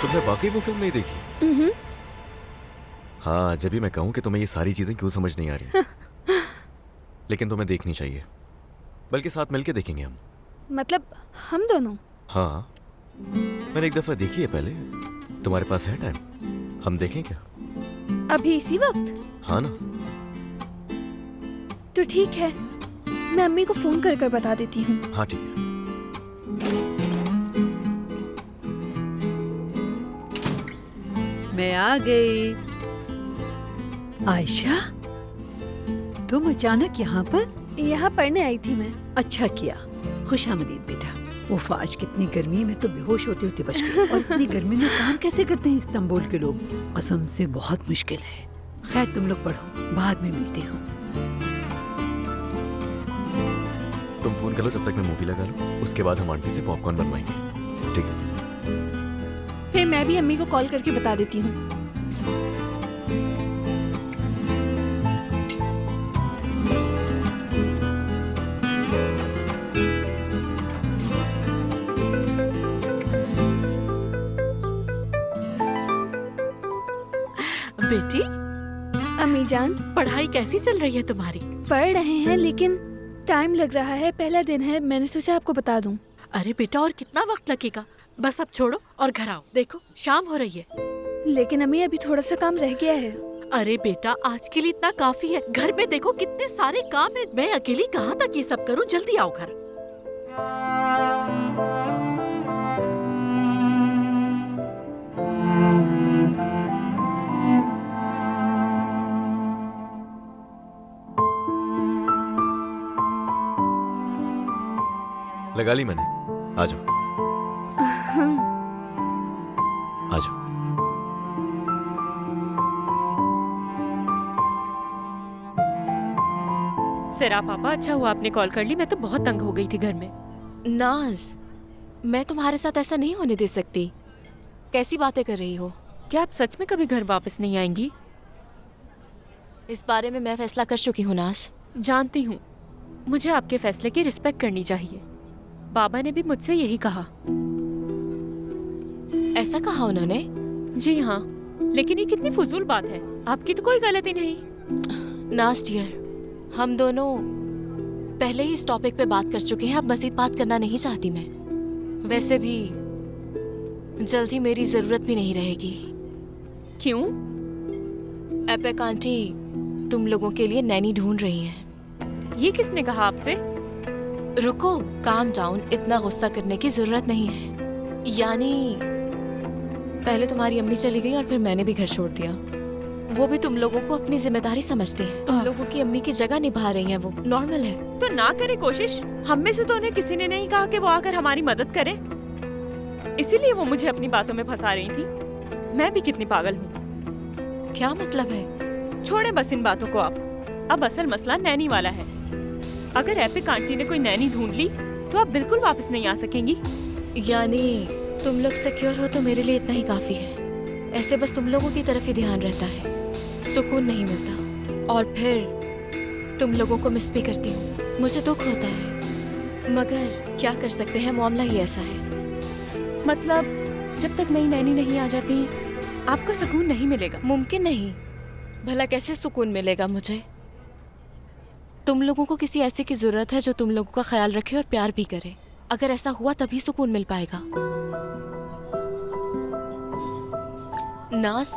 तुमने वाकई वो फिल्म नहीं देखी? हाँ, जब भी मैं कहूँ कि तुम्हें ये सारी चीजें क्यों समझ नहीं आ रही लेकिन तुम्हें देखनी चाहिए, बल्कि साथ मिलके देखेंगे हम। मतलब हम दोनों? हाँ, मैंने एक दफा देखी है पहले। तुम्हारे पास है टाइम? हम देखें क्या? अभी इसी वक्त? हाँ ना। तो ठीक है, मैं अम्मी को फोन कर कर बता देती हूँ। हाँ ठीक है। मैं आ गई। आयशा, तुम अचानक यहाँ पर? यहाँ पढ़ने आई थी मैं। अच्छा किया। खुशामदीद बेटा। उफ, आज कितनी गर्मी में तो बेहोश होते होते बच गए। और इतनी गर्मी में काम कैसे करते हैं इस्तांबुल के लोग? कसम से बहुत मुश्किल है। खैर तुम लोग पढ़ो, बाद में मिलती हूँ। तुम फोन कर लो, जब तक मैं मूवी लगा लूं। उसके बाद हम आंटी से पॉपकॉर्न बनवाएंगे, ठीक है? फिर मैं भी अम्मी को कॉल करके बता देती हूँ। बेटी, अम्मी जान, पढ़ाई कैसी चल रही है तुम्हारी? पढ़ रहे हैं लेकिन टाइम लग रहा है। पहला दिन है, मैंने सोचा आपको बता दूं। अरे बेटा, और कितना वक्त लगेगा? बस अब छोड़ो और घर आओ। देखो शाम हो रही है। लेकिन अम्मी अभी थोड़ा सा काम रह गया है। अरे बेटा, आज के लिए इतना काफी है। घर में देखो कितने सारे काम है। मैं अकेली कहाँ तक ये सब करूँ? जल्दी आओ घर। लगा ली मैंने। आ जाओ, आ जाओ। सिरा पापा, अच्छा हुआ आपने कॉल कर ली। मैं तो बहुत तंग हो गई थी घर में। नाज, मैं तुम्हारे साथ ऐसा नहीं होने दे सकती। कैसी बातें कर रही हो? क्या आप सच में कभी घर वापस नहीं आएंगी? इस बारे में मैं फैसला कर चुकी हूँ नाज। जानती हूँ, मुझे आपके फैसले की रिस्पेक्ट करनी चाहिए। बाबा ने भी मुझसे यही कहा। ऐसा कहा उन्होंने? जी हाँ, लेकिन ये कितनी फजूल बात है। आपकी तो कोई गलती नहीं। नाज डियर, हम दोनों पहले ही इस टॉपिक पे बात कर चुके हैं। अब मज़ीद बात करना नहीं चाहती मैं। वैसे भी जल्दी मेरी जरूरत भी नहीं रहेगी। क्यों? एपेक आंटी तुम लोगों के लिए नैनी ढूंढ रही हैं। ये किसने कहा आपसे? रुको, काम डाउन। इतना गुस्सा करने की जरूरत नहीं है। यानी पहले तुम्हारी अम्मी चली गई और फिर मैंने भी घर छोड़ दिया। वो भी तुम लोगों को अपनी जिम्मेदारी समझती है। तुम लोगों की अम्मी की जगह निभा रही हैं, वो नॉर्मल है। तो ना करे कोशिश। हम में से तो उन्हें किसी ने नहीं कहा कि वो आकर हमारी मदद करे। इसीलिए वो मुझे अपनी बातों में फंसा रही थी। मैं भी कितनी पागल हूँ। क्या मतलब है? छोड़े बस इन बातों को आप। अब असल मसला नैनी वाला है। अगर एपिक आंटी ने कोई नैनी ढूंढ ली तो आप बिल्कुल वापस नहीं आ सकेंगी। यानी तुम लोग सिक्योर हो तो मेरे लिए इतना ही काफी है। ऐसे बस तुम लोगों की तरफ ही ध्यान रहता है, सुकून नहीं मिलता। और फिर तुम लोगों को मिस भी करती हूँ। मुझे दुख होता है, मगर क्या कर सकते हैं, मामला ही ऐसा है। मतलब जब तक नई नैनी नहीं आ जाती आपको सुकून नहीं मिलेगा? मुमकिन नहीं। भला कैसे सुकून मिलेगा मुझे? तुम लोगों को किसी ऐसे की जरूरत है जो तुम लोगों का ख्याल रखे और प्यार भी करे। अगर ऐसा हुआ तभी सुकून मिल पाएगा। नास,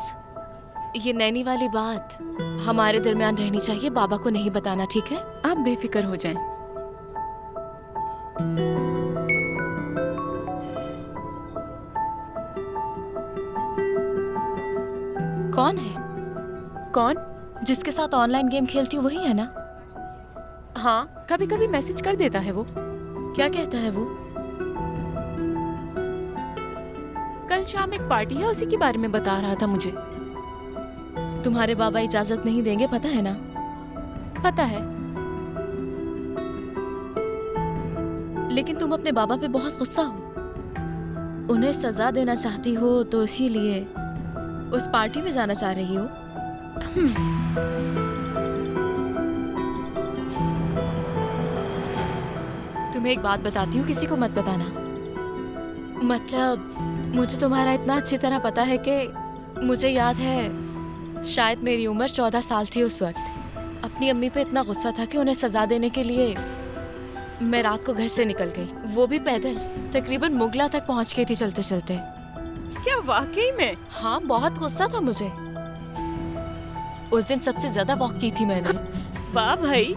ये नैनी वाली बात हमारे दरमियान रहनी चाहिए। बाबा को नहीं बताना, ठीक है? आप बेफिक्र हो जाएं। कौन है? कौन? जिसके साथ ऑनलाइन गेम खेलती हूँ वही है ना? हाँ, कभी कभी मैसेज कर देता है वो। क्या कहता है वो? कल शाम एक पार्टी है, उसी के बारे में बता रहा था मुझे। तुम्हारे बाबा इजाजत नहीं देंगे, पता है ना? पता है। लेकिन तुम अपने बाबा पे बहुत गुस्सा हो। उन्हें सजा देना चाहती हो तो इसीलिए उस पार्टी में जाना चाह रही हो। तुम्हें एक बात बताती हूँ, किसी को मत बताना। मतलब मुझे तुम्हारा इतना अच्छी तरह पता है कि मुझे याद है शायद मेरी उम्र 14 साल थी उस वक्त। अपनी अम्मी पे इतना गुस्सा था कि उन्हें सजा देने के लिए मैं रात को घर से निकल गई, वो भी पैदल। तकरीबन मुगला तक पहुंच गई थी चलते चलते। क्या वाकई में? हाँ, बहुत गुस्सा था मुझे। उस दिन सबसे ज्यादा वॉक की थी मैंने। वाह भाई,